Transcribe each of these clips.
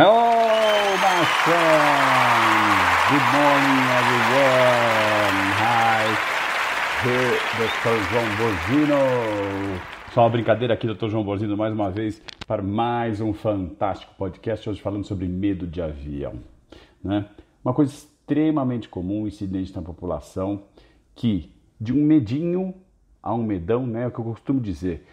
Hello, my friends. Good morning, everyone. Hi, here, Dr. João Borzino. Só uma brincadeira aqui, Dr. João Borzino, mais uma vez, para mais um fantástico podcast, hoje falando sobre medo de avião. Né? Uma coisa extremamente comum, incidente na população, que de um medinho a um medão, né, é o que eu costumo dizer.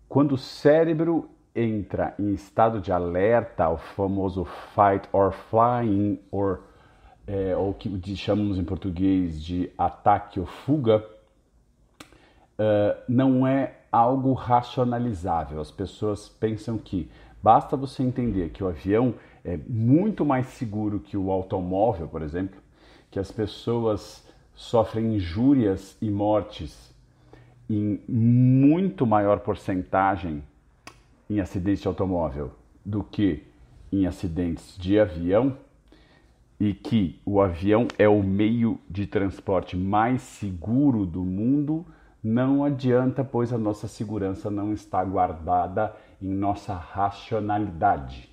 Quando o cérebro entra em estado de alerta, o famoso fight or flying, ou o que chamamos em português de ataque ou fuga, não é algo racionalizável. As pessoas pensam que basta você entender que o avião é muito mais seguro que o automóvel, por exemplo, que as pessoas sofrem injúrias e mortes em muito maior porcentagem em acidentes de automóvel do que em acidentes de avião, e que o avião é o meio de transporte mais seguro do mundo, não adianta, pois a nossa segurança não está guardada em nossa racionalidade.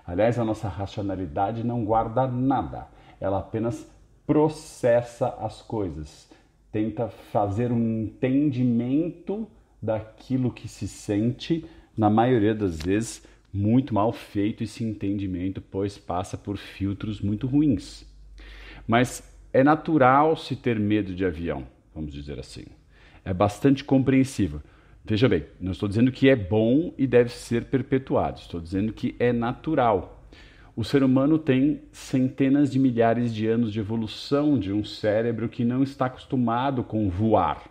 Aliás, a nossa racionalidade não guarda nada, ela apenas processa as coisas, tenta fazer um entendimento daquilo que se sente, na maioria das vezes muito mal feito esse entendimento, pois passa por filtros muito ruins. Mas é natural se ter medo de avião, vamos dizer assim. É bastante compreensível. Veja bem, não estou dizendo que é bom e deve ser perpetuado, estou dizendo que é natural. O ser humano tem centenas de milhares de anos de evolução de um cérebro que não está acostumado com voar.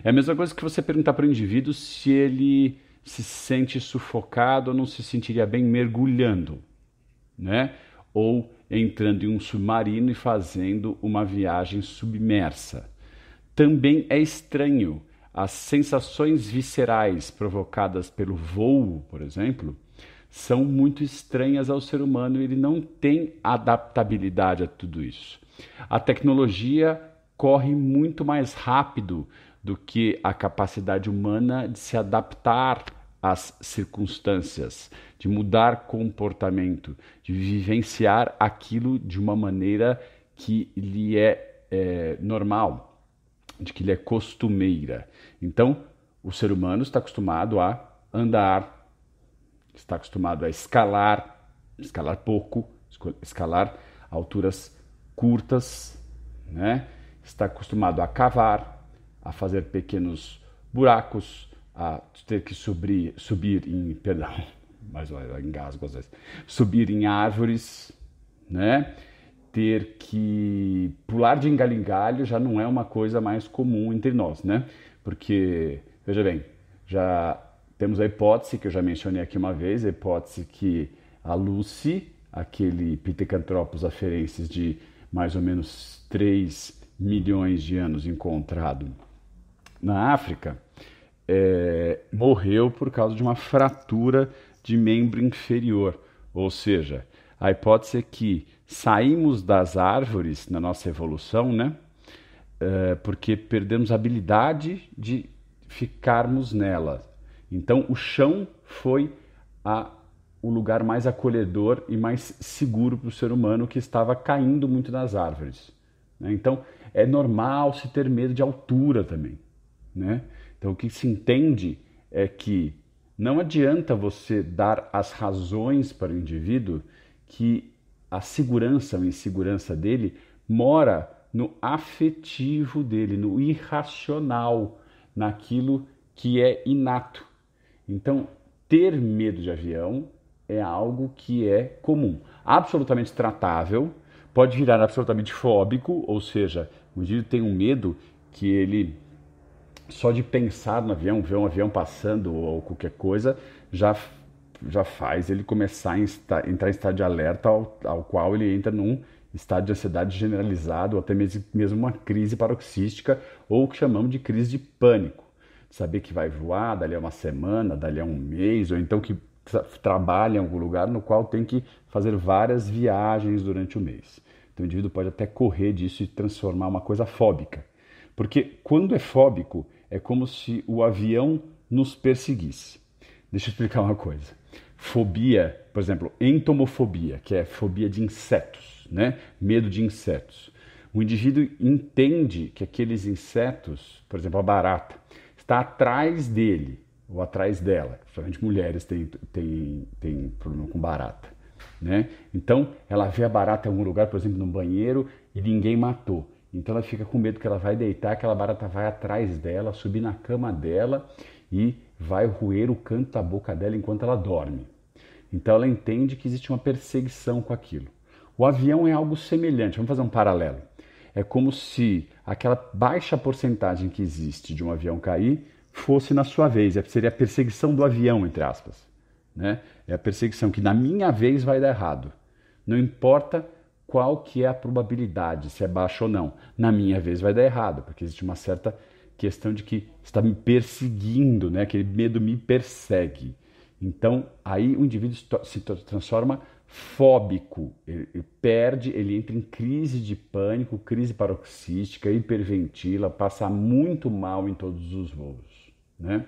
É a mesma coisa que você perguntar para o indivíduo se ele se sente sufocado ou não se sentiria bem mergulhando, né? Ou entrando em um submarino e fazendo uma viagem submersa. Também é estranho. As sensações viscerais provocadas pelo voo, por exemplo, são muito estranhas ao ser humano e ele não tem adaptabilidade a tudo isso. A tecnologia corre muito mais rápido do que a capacidade humana de se adaptar às circunstâncias, de mudar comportamento, de vivenciar aquilo de uma maneira que lhe é normal, de que lhe é costumeira. Então, o ser humano está acostumado a andar, está acostumado a escalar pouco, escalar alturas curtas, né? Está acostumado a cavar, a fazer pequenos buracos, a ter que subir em, perdão, mas eu engasgo às vezes, subir em árvores, né? Ter que pular de galho em galho já não é uma coisa mais comum entre nós, né? Porque, veja bem, já temos a hipótese, que eu já mencionei aqui uma vez, a hipótese que a Lucy, aquele Pithecanthropus afarensis de mais ou menos 3 milhões de anos encontrado na África, morreu por causa de uma fratura de membro inferior. Ou seja, a hipótese é que saímos das árvores na nossa evolução, né? Porque perdemos a habilidade de ficarmos nela. Então, o chão foi o lugar mais acolhedor e mais seguro para o ser humano que estava caindo muito das árvores. Né? Então, é normal se ter medo de altura também. Né? Então, o que se entende é que não adianta você dar as razões para o indivíduo que a segurança ou insegurança dele mora no afetivo dele, no irracional, naquilo que é inato. Então, ter medo de avião é algo que é comum, absolutamente tratável, pode virar absolutamente fóbico, ou seja, o indivíduo tem um medo que ele, só de pensar no avião, ver um avião passando ou qualquer coisa, já faz ele começar a entrar em estado de alerta, ao qual ele entra num estado de ansiedade generalizado, ou até mesmo uma crise paroxística, ou o que chamamos de crise de pânico. Saber que vai voar dali a uma semana, dali a um mês, ou então que trabalha em algum lugar no qual tem que fazer várias viagens durante o mês. Então o indivíduo pode até correr disso e transformar uma coisa fóbica. Porque quando é fóbico, é como se o avião nos perseguisse. Deixa eu explicar uma coisa. fobia, por exemplo, entomofobia, que é fobia de insetos, né? Medo de insetos. O indivíduo entende que aqueles insetos, por exemplo, a barata, está atrás dele ou atrás dela. Principalmente mulheres têm problema com barata, né? Então, ela vê a barata em algum lugar, por exemplo, no banheiro, e ninguém matou. Então, ela fica com medo que ela vai deitar, aquela barata vai atrás dela, subir na cama dela e vai roer o canto da boca dela enquanto ela dorme. Então, ela entende que existe uma perseguição com aquilo. O avião é algo semelhante. Vamos fazer um paralelo. É como se aquela baixa porcentagem que existe de um avião cair fosse na sua vez. Seria a perseguição do avião, entre aspas, né? É a perseguição que na minha vez vai dar errado. Não importa qual que é a probabilidade, se é baixa ou não. Na minha vez vai dar errado, porque existe uma certa questão de que está me perseguindo, né? Aquele medo me persegue. Então, aí o indivíduo se transforma fóbico, ele perde, ele entra em crise de pânico, crise paroxística, hiperventila, passa muito mal em todos os voos, né?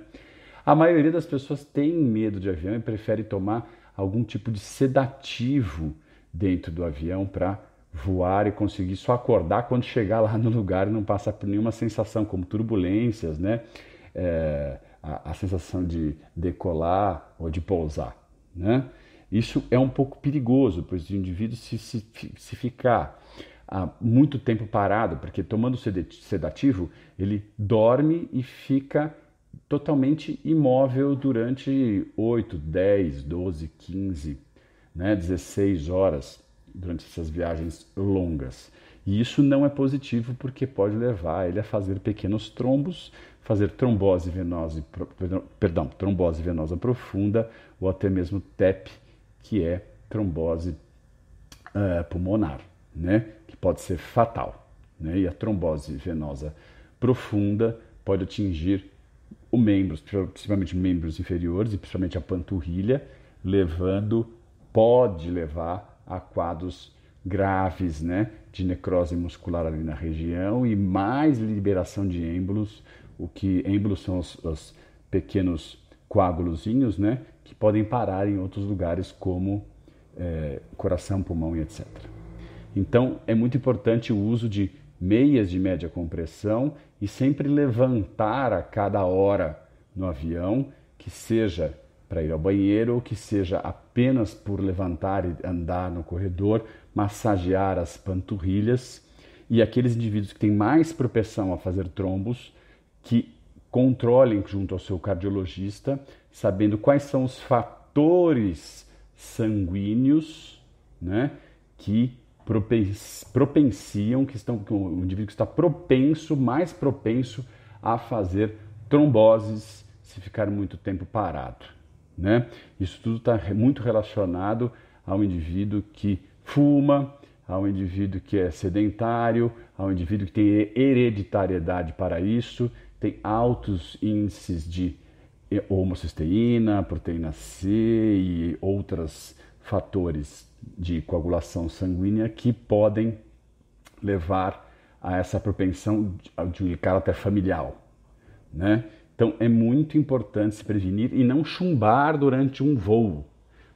A maioria das pessoas tem medo de avião e prefere tomar algum tipo de sedativo dentro do avião para voar e conseguir só acordar quando chegar lá no lugar e não passar por nenhuma sensação como turbulências, né? A sensação de decolar ou de pousar, né? Isso é um pouco perigoso, pois o indivíduo se ficar muito tempo parado, porque tomando sedativo, ele dorme e fica totalmente imóvel durante 8, 10, 12, 15, né, 16 horas durante essas viagens longas. E isso não é positivo porque pode levar ele a fazer pequenos trombos, fazer trombose venosa profunda ou até mesmo TEP, que é trombose pulmonar, né? Que pode ser fatal, né? E a trombose venosa profunda pode atingir os membros, principalmente membros inferiores e principalmente a panturrilha, pode levar a quadros graves, né? De necrose muscular ali na região e mais liberação de êmbolos. Êmbolos são os pequenos coágulozinhos, né? Que podem parar em outros lugares como coração, pulmão e etc. Então é muito importante o uso de meias de média compressão e sempre levantar a cada hora no avião, que seja para ir ao banheiro ou que seja apenas por levantar e andar no corredor, massagear as panturrilhas. E aqueles indivíduos que têm mais propensão a fazer trombos, que controlem junto ao seu cardiologista, sabendo quais são os fatores sanguíneos, né, que propenciam, que o indivíduo está mais propenso a fazer tromboses se ficar muito tempo parado, né? Isso tudo está muito relacionado ao indivíduo que fuma, ao indivíduo que é sedentário, ao indivíduo que tem hereditariedade para isso, tem altos índices de homocisteína, proteína C e outros fatores de coagulação sanguínea que podem levar a essa propensão de caráter familiar, né? Então é muito importante se prevenir e não chumbar durante um voo,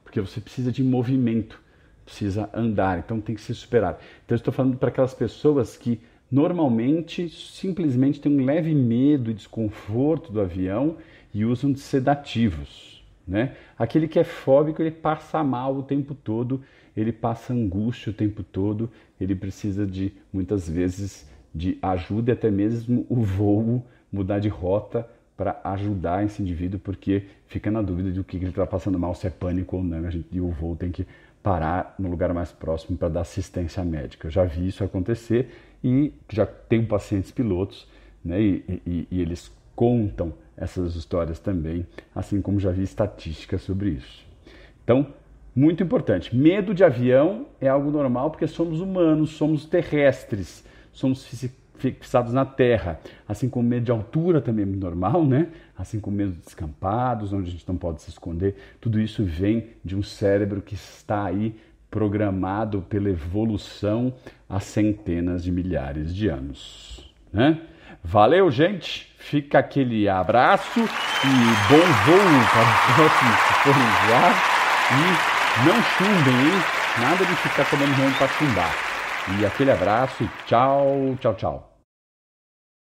porque você precisa de movimento, precisa andar, então tem que se superar. Então eu estou falando para aquelas pessoas que normalmente simplesmente têm um leve medo e desconforto do avião e usam de sedativos, né? Aquele que é fóbico, ele passa mal o tempo todo, ele passa angústia o tempo todo, ele precisa de, muitas vezes, de ajuda e até mesmo o voo mudar de rota para ajudar esse indivíduo, porque fica na dúvida de o que ele está passando mal, se é pânico ou não, e o voo tem que parar no lugar mais próximo para dar assistência médica. Eu já vi isso acontecer e já tenho pacientes pilotos, né, e eles contam essas histórias também, assim como já vi estatísticas sobre isso. Então, muito importante, medo de avião é algo normal porque somos humanos, somos terrestres, somos fixados na terra, assim como medo de altura também é muito normal, né? Assim como medo de descampados, onde a gente não pode se esconder, tudo isso vem de um cérebro que está aí programado pela evolução há centenas de milhares de anos, né? Valeu, gente! Fica aquele abraço e bom voo para os próximos que forem voar. e não chumbem, hein? Nada de ficar tomando remédio para chumbar. E aquele abraço e tchau, tchau, tchau.